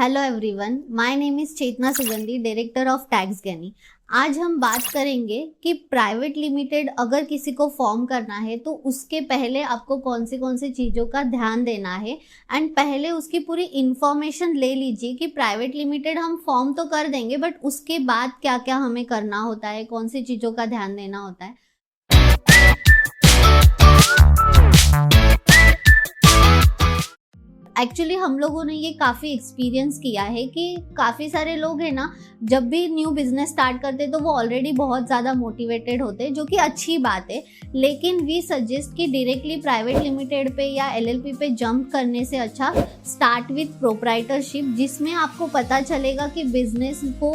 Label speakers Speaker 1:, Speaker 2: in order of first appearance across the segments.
Speaker 1: Hello everyone, my name is Chetna Sugandhi, director of tax गैनी। आज हम बात करेंगे कि प्राइवेट लिमिटेड अगर किसी को फॉर्म करना है तो उसके पहले आपको कौन सी चीज़ों का ध्यान देना है। एंड पहले उसकी पूरी इंफॉर्मेशन ले लीजिए कि प्राइवेट लिमिटेड हम फॉर्म तो कर देंगे, बट उसके बाद क्या क्या हमें करना होता है, कौन सी चीज़ों का ध्यान देना होता है। एक्चुअली हम लोगों ने ये काफ़ी एक्सपीरियंस किया है कि काफ़ी सारे लोग हैं ना, जब भी न्यू बिजनेस स्टार्ट करते तो वो ऑलरेडी बहुत ज़्यादा मोटिवेटेड होते हैं, जो कि अच्छी बात है। लेकिन वी सजेस्ट कि डायरेक्टली प्राइवेट लिमिटेड पे या एलएलपी पे जंप करने से अच्छा स्टार्ट विथ प्रोप्राइटरशिप, जिसमें आपको पता चलेगा कि बिजनेस को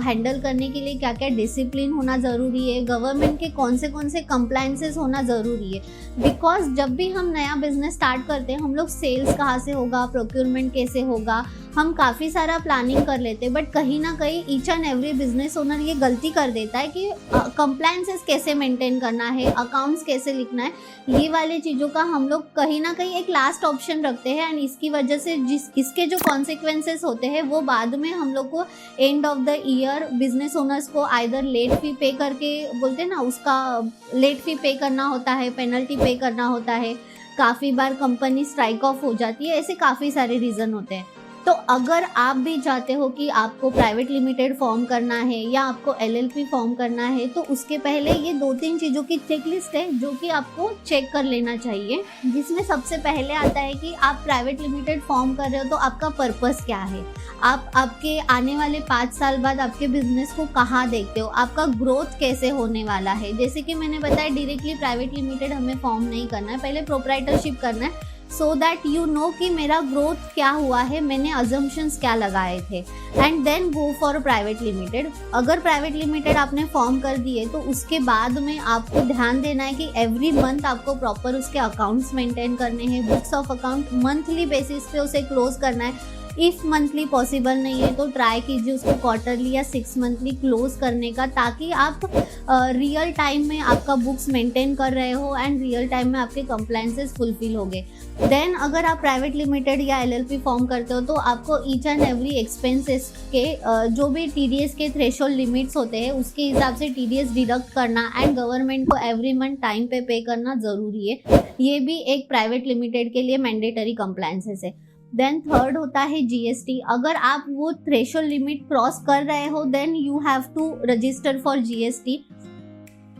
Speaker 1: हैंडल करने के लिए क्या क्या डिसिप्लिन होना ज़रूरी है, गवर्नमेंट के कौन से कंप्लायंसेस होना ज़रूरी है। बिकॉज जब भी हम नया बिजनेस स्टार्ट करते हैं, हम लोग सेल्स कहाँ से होगा, प्रोक्योरमेंट कैसे होगा, हम काफ़ी सारा प्लानिंग कर लेते हैं, बट कहीं ना कहीं each and every business owner ये गलती कर देता है कि कंप्लायंसेस कैसे मेंटेन करना है, अकाउंट्स कैसे लिखना है, ये वाले चीज़ों का हम लोग कहीं ना कहीं एक लास्ट ऑप्शन रखते हैं। एंड इसकी वजह से इसके जो कॉन्सिक्वेंसेस होते हैं वो बाद में हम लोग को end of the year business owners को आइदर लेट फी पे करके, बोलते हैं ना, उसका लेट फी पे करना होता है, पेनल्टी पे करना होता है, काफ़ी बार कंपनी स्ट्राइक ऑफ हो जाती है, ऐसे काफ़ी सारे रीज़न होते हैं। तो अगर आप भी चाहते हो कि आपको प्राइवेट लिमिटेड फॉर्म करना है या आपको एलएलपी फॉर्म करना है, तो उसके पहले ये 2-3 चीज़ों की चेकलिस्ट है जो कि आपको चेक कर लेना चाहिए। जिसमें सबसे पहले आता है कि आप प्राइवेट लिमिटेड फॉर्म कर रहे हो तो आपका पर्पस क्या है, आप आपके आने वाले 5 साल बाद आपके बिजनेस को कहाँ देखते हो, आपका ग्रोथ कैसे होने वाला है। जैसे कि मैंने बताया, डायरेक्टली प्राइवेट लिमिटेड हमें फॉर्म नहीं करना है, पहले प्रोप्राइटरशिप करना है, सो दैट यू नो कि मेरा ग्रोथ क्या हुआ है, मैंने अजम्पशंस क्या लगाए थे, and then go for private limited. अगर प्राइवेट लिमिटेड आपने फॉर्म कर दिए तो उसके बाद में आपको ध्यान देना है कि एवरी मंथ आपको प्रॉपर उसके अकाउंट्स मेंटेन करने हैं, books of account monthly basis पे उसे क्लोज करना है। इफ़ मंथली पॉसिबल नहीं है तो ट्राई कीजिए उसको क्वार्टरली या 6 मंथली क्लोज करने का, ताकि आप रियल टाइम में आपका बुक्स मेंटेन कर रहे हो एंड रियल टाइम में आपके कंप्लायंसेस फुलफिल हो गए। देन अगर आप प्राइवेट लिमिटेड या एलएलपी फॉर्म करते हो तो आपको ईच एंड एवरी एक्सपेंसेस के जो भी टीडीएस के थ्रेशोल्ड लिमिट्स होते हैं उसके हिसाब से टीडीएस डिडक्ट करना एंड गवर्नमेंट को एवरी मंथ टाइम पे करना ज़रूरी है। ये भी एक प्राइवेट लिमिटेड के लिए मैंडेटरी कंप्लायंसेस है। देन थर्ड होता है जीएसटी। अगर आप वो थ्रेशोल्ड लिमिट क्रॉस कर रहे हो then you have to register for GST.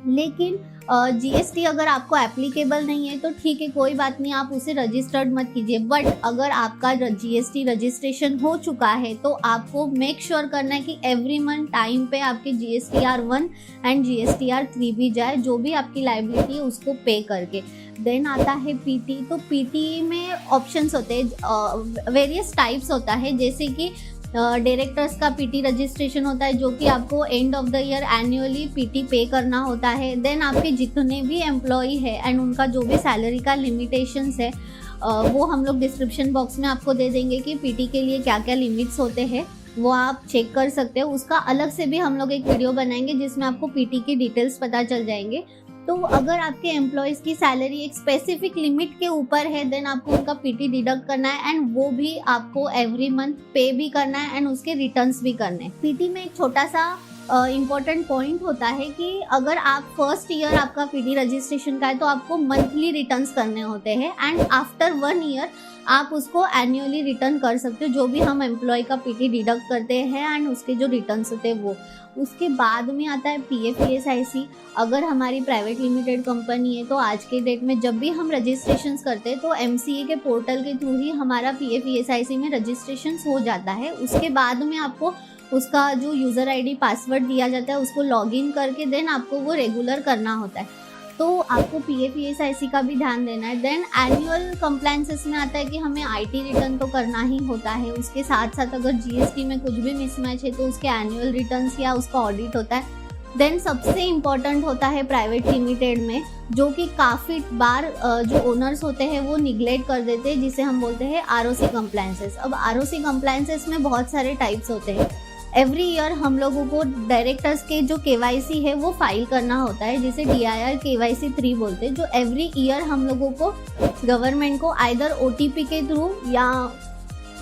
Speaker 1: लेकिन जीएसटी अगर आपको एप्लीकेबल नहीं है तो ठीक है, कोई बात नहीं, आप उसे रजिस्टर्ड मत कीजिए। बट अगर आपका जीएसटी रजिस्ट्रेशन हो चुका है तो आपको मेक श्योर करना है कि एवरी मंथ टाइम पे आपके GSTR 1 एंड GSTR 3 भी जाए, जो भी आपकी लाइबिलिटी है उसको पे करके। देन आता है पीटी। तो पीटी में ऑप्शंस होते हैं, वेरियस टाइप्स होता है, जैसे कि डायरेक्टर्स का पीटी रजिस्ट्रेशन होता है जो कि आपको end of the year annually PT पे करना होता है। देन आपके जितने भी एम्प्लॉई है एंड उनका जो भी सैलरी का लिमिटेशंस है वो हम लोग डिस्क्रिप्शन बॉक्स में आपको दे देंगे कि पीटी के लिए क्या क्या लिमिट्स होते हैं, वो आप चेक कर सकते हो। उसका अलग से भी हम लोग एक वीडियो बनाएंगे जिसमें आपको पीटी की डिटेल्स पता चल जाएंगे। तो अगर आपके एम्प्लॉयज़ की सैलरी एक स्पेसिफिक लिमिट के ऊपर है देन आपको उनका पीटी डिडक्ट करना है एंड वो भी आपको एवरी मंथ पे भी करना है एंड उसके रिटर्न्स भी करने हैं। पीटी में एक छोटा सा इम्पॉर्टेंट पॉइंट होता है कि अगर आप फर्स्ट ईयर आपका पीटी रजिस्ट्रेशन का है तो आपको मंथली रिटर्न्स करने होते हैं एंड आफ्टर 1 ईयर आप उसको एनुअली रिटर्न कर सकते हो, जो भी हम एम्प्लॉय का पीटी डिडक्ट करते हैं एंड उसके जो रिटर्न्स होते हैं वो। उसके बाद में आता है पीएफ ईएसआईसी। अगर हमारी प्राइवेट लिमिटेड कंपनी है तो आज के डेट में जब भी हम रजिस्ट्रेशंस करते हैं तो एमसीए के पोर्टल के थ्रू ही हमारा पीएफ ईएसआईसी में रजिस्ट्रेशंस हो जाता है। उसके बाद में आपको उसका जो यूज़र आईडी पासवर्ड दिया जाता है उसको लॉगिन करके देन आपको वो रेगुलर करना होता है। तो आपको पीएफ ईएसआईसी का भी ध्यान देना है। देन एनुअल कंप्लायंसेस में आता है कि हमें आईटी रिटर्न तो करना ही होता है, उसके साथ साथ अगर जीएसटी में कुछ भी मिसमैच है तो उसके एनुअल रिटर्न्स या उसका ऑडिट होता है। देन सबसे इम्पॉर्टेंट होता है प्राइवेट लिमिटेड में, जो कि काफ़ी बार जो ओनर्स होते हैं वो निगलेक्ट कर देते हैं, जिसे हम बोलते हैं आरओसी कंप्लायंसेस। अब आरओसी कंप्लायंसेस में बहुत सारे टाइप्स होते हैं। एवरी ईयर हम लोगों को डायरेक्टर्स के जो केवाईसी है वो फाइल करना होता है, जिसे DIR KYC 3 बोलते हैं, जो एवरी ईयर हम लोगों को गवर्नमेंट को आइदर OTP के थ्रू या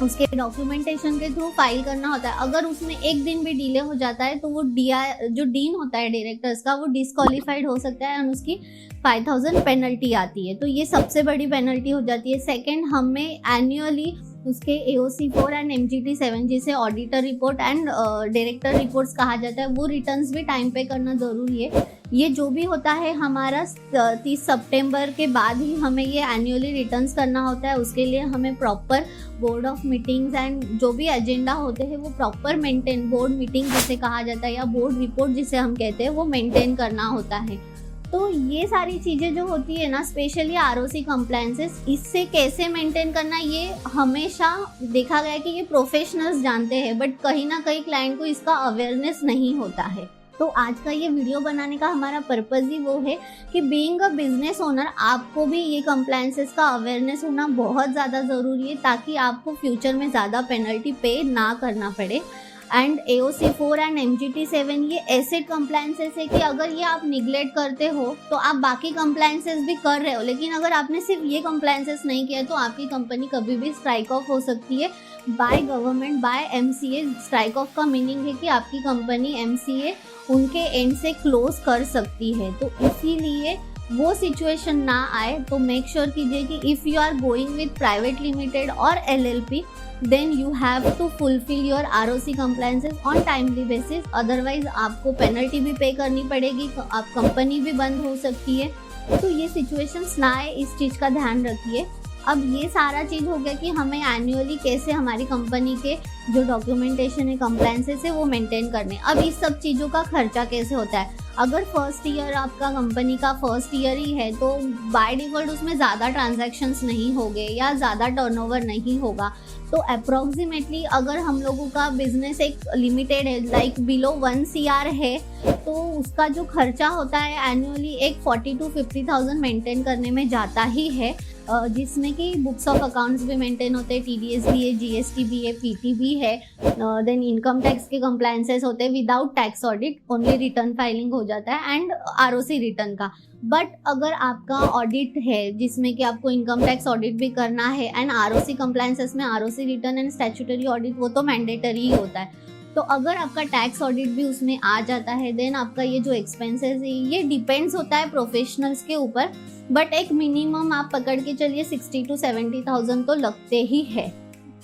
Speaker 1: उसके डॉक्यूमेंटेशन के थ्रू फाइल करना होता है। अगर उसमें एक दिन भी डिले हो जाता है तो वो जो डीन होता है डायरेक्टर्स का, वो डिस्क्वालीफाइड हो सकता है और उसकी 5000 पेनल्टी आती है। तो ये सबसे बड़ी पेनल्टी हो जाती है। सेकंड, हमें एनुअली उसके AOC4 एंड MGT7 जिसे auditor report and director reports कहा जाता है, वो रिटर्न्स भी टाइम पे करना ज़रूरी है। ये जो भी होता है हमारा 30 सितंबर के बाद ही हमें ये एनुअली रिटर्न्स करना होता है। उसके लिए हमें proper board of meetings and जो भी एजेंडा होते हैं वो प्रॉपर मेंटेन, बोर्ड मीटिंग जिसे कहा जाता है या बोर्ड रिपोर्ट जिसे हम कहते हैं, वो मेंटेन करना होता है। तो ये सारी चीज़ें जो होती है ना, स्पेशली ROC कंप्लायंसेस, इससे कैसे मेंटेन करना ये हमेशा देखा गया है कि ये प्रोफेशनल्स जानते हैं, बट कहीं ना कहीं क्लाइंट को इसका अवेयरनेस नहीं होता है। तो आज का ये वीडियो बनाने का हमारा पर्पज़ ही वो है कि बीइंग अ बिजनेस ओनर आपको भी ये कंप्लायंसेस का अवेयरनेस होना बहुत ज़्यादा ज़रूरी है, ताकि आपको फ्यूचर में ज़्यादा पेनल्टी पे ना करना पड़े। एंड AOC4 एंड MGT7 ये ऐसे कंप्लायंसेस है कि अगर ये आप निगलेक्ट करते हो तो आप बाकी कंप्लायंसेस भी कर रहे हो, लेकिन अगर आपने सिर्फ ये कंप्लायंसेस नहीं किया तो आपकी कंपनी कभी भी स्ट्राइक ऑफ हो सकती है by government, by MCA। Strike off का मीनिंग है कि आपकी कंपनी MCA उनके एंड से क्लोज कर सकती है। तो इसीलिए वो सिचुएशन ना आए तो मेक श्योर कीजिए कि if you are going with private limited और LLP, then you have to fulfill your ROC compliances on timely basis, otherwise आपको पेनल्टी भी पे करनी पड़ेगी, आप कंपनी भी बंद हो सकती है। तो ये सिचुएशंस ना आए, इस चीज़ का ध्यान रखिए। अब ये सारा चीज़ हो गया कि हमें एनुअली कैसे हमारी कंपनी के जो डॉक्यूमेंटेशन है, कंप्लायंसेस है, वो मेंटेन करने। अब इस सब चीज़ों का खर्चा कैसे होता है? अगर फर्स्ट ईयर आपका कंपनी का फर्स्ट ईयर ही है तो बाय डिफ़ॉल्ट उसमें ज़्यादा ट्रांजैक्शंस नहीं होंगे या ज़्यादा टर्नओवर नहीं होगा। तो अप्रॉक्सीमेटली अगर हम लोगों का बिजनेस एक लिमिटेड है, लाइक बिलो 1 CR है, तो उसका जो खर्चा होता है एनुअली एक 40 to 50,000 मेंटेन करने में जाता ही है, जिसमें कि बुक्स ऑफ अकाउंट्स भी मेंटेन होते हैं, TDS भी है, GST भी है, PT भी है, देन इनकम टैक्स के कंप्लायंसेस होते हैं without tax audit, only return filing हो जाता है एंड ROC रिटर्न का। बट अगर आपका ऑडिट है जिसमें कि आपको इनकम टैक्स ऑडिट भी करना है एंड ROC कंप्लायंसेस में ROC return and statutory audit, वो तो मैंडेटरी ही होता है। तो अगर आपका टैक्स ऑडिट भी उसमें आ जाता है, देन आपका ये जो एक्सपेंसेस है ये डिपेंड्स होता है प्रोफेशनल्स के ऊपर, बट एक मिनिमम आप पकड़ के चलिए 60 to 70,000 तो लगते ही है।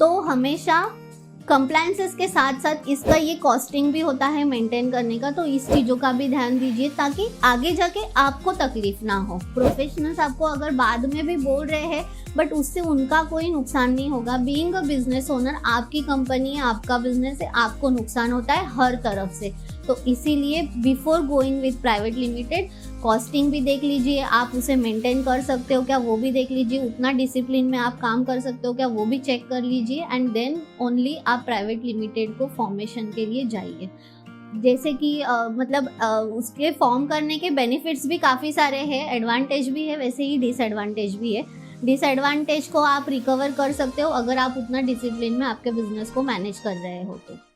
Speaker 1: तो हमेशा कंप्लायंसेस के साथ साथ इसका ये कॉस्टिंग भी होता है मेंटेन करने का, तो इस चीज़ों का भी ध्यान दीजिए ताकि आगे जाके आपको तकलीफ ना हो। प्रोफेशनल्स आपको अगर बाद में भी बोल रहे हैं बट उससे उनका कोई नुकसान नहीं होगा। बीइंग अ बिजनेस ओनर, आपकी कंपनी है, आपका बिजनेस है, आपको नुकसान होता है हर तरफ से। तो इसीलिए before going with private limited costing भी देख लीजिए, आप उसे मेंटेन कर सकते हो क्या वो भी देख लीजिए, उतना डिसिप्लिन में आप काम कर सकते हो क्या वो भी चेक कर लीजिए, एंड देन ओनली आप प्राइवेट लिमिटेड को फॉर्मेशन के लिए जाइए। जैसे कि उसके फॉर्म करने के बेनिफिट्स भी काफ़ी सारे हैं, एडवांटेज भी है, वैसे ही डिसएडवांटेज भी है। डिसएडवांटेज को आप रिकवर कर सकते हो अगर आप उतना डिसिप्लिन में आपके बिजनेस को मैनेज कर रहे हो तो।